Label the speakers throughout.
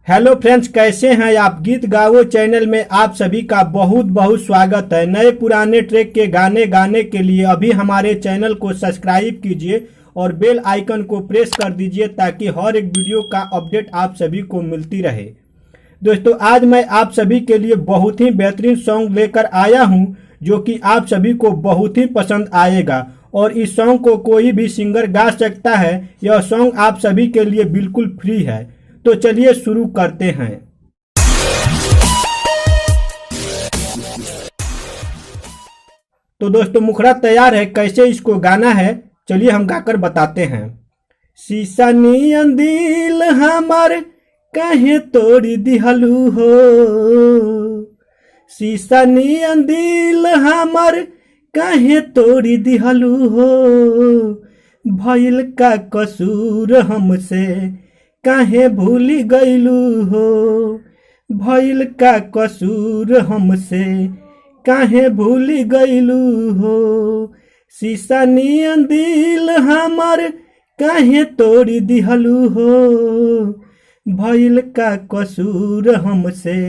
Speaker 1: Hello friends, कैसे हैं आप। गीत गाओ चैनल में आप सभी का बहुत बहुत स्वागत है। नए पुराने ट्रैक के गाने गाने के लिए अभी हमारे चैनल को सब्सक्राइब कीजिए और बेल आइकन को प्रेस कर दीजिए ताकि हर एक वीडियो का अपडेट आप सभी को मिलती रहे। दोस्तों, आज मैं आप सभी के लिए बहुत ही बेहतरीन सॉन्ग लेकर आया हूं जो कि आप सभी को बहुत ही पसंद आएगा और इस सॉन्ग को कोई भी सिंगर गा सकता है। यह सॉन्ग आप सभी के लिए बिल्कुल फ्री है। तो चलिए शुरू करते हैं। तो दोस्तों, मुखड़ा तैयार है। कैसे इसको गाना है चलिए हम गाकर बताते हैं। शीशा नियन दिल हमार काहे तोड़ी दिहलू हो, शीशा नियन दिल हमार काहे तोड़ी दिहलू हो, भइल का कसूर हमसे काहे भूली गईलू हो, भइल का कसूर हमसे काहे भूली गईलू हो, शीशा नियन दिल हमार काहे तोड़ी दिहलू हो, भइल का कसूर हमसे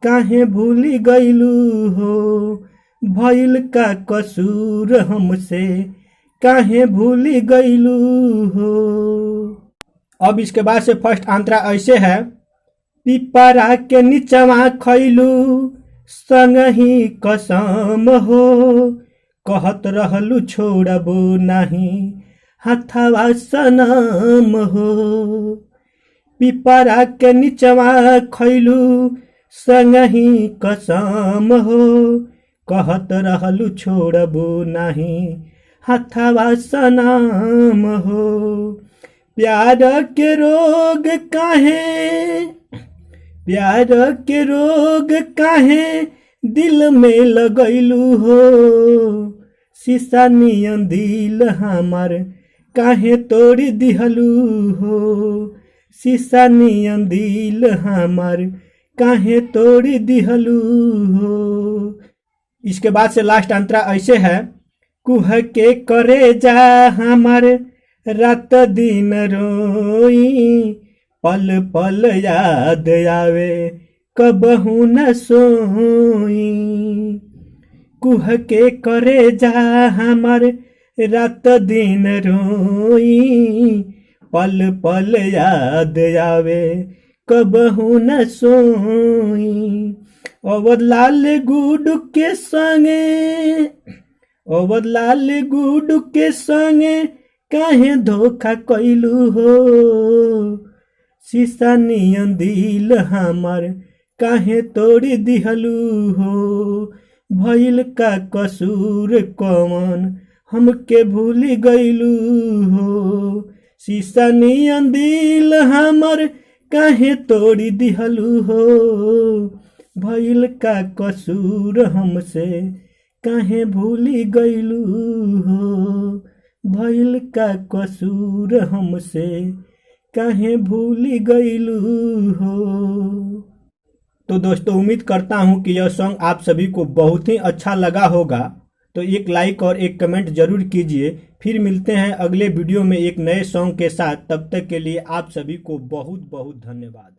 Speaker 1: काहे भूली गईलू हो, भइल का कसूर हमसे काहे भूली गईलू हो। अब इसके बाद से फर्स्ट अंतरा ऐसे है। पिपरा के नीचवा खैलू संगही कसम हो, कहत रहलू छोड़बो नहीं हथवा सनम हो, पिपरा के नीचवा खैलू संगही कसम हो, कहत रहलू छोड़बो नहीं हथवा सनम हो, प्यार के रोग काहे, प्यार के रोग काहे दिल में लगैलू हो, शीशा नियन दिल हमार काहे तोड़ी दिहलू हो, शीशा नियन दिल हमार काहे तोड़ी दिहलू हो। इसके बाद से लास्ट अंतरा ऐसे है। कुह के करे जा हमार रात दिन रोई, पल पल याद आवे कबहू न सोई, कुह के करे जा हमार रात दिन रोई, पल पल याद आवे कबहू न सोई, अवध लाल गुडू के संगे, अवध लाल गुडू के संगे काहे धोखा कैलू हो, शीशा नियन दिल हमार काहे तोड़ी दिहलू हो, भइल का कसूर कौन हमके भूली गईलू हो, शीशा नियन दिल हमार काहे तोड़ी दिहलू हो, भइल का कसूर हमसे काहे भूली गईलू हो, भइल का कसूर हमसे काहे भूली गईलू हो। तो दोस्तों, उम्मीद करता हूं कि यह सॉन्ग आप सभी को बहुत ही अच्छा लगा होगा। तो एक लाइक और एक कमेंट जरूर कीजिए। फिर मिलते हैं अगले वीडियो में एक नए सॉन्ग के साथ। तब तक के लिए आप सभी को बहुत बहुत धन्यवाद।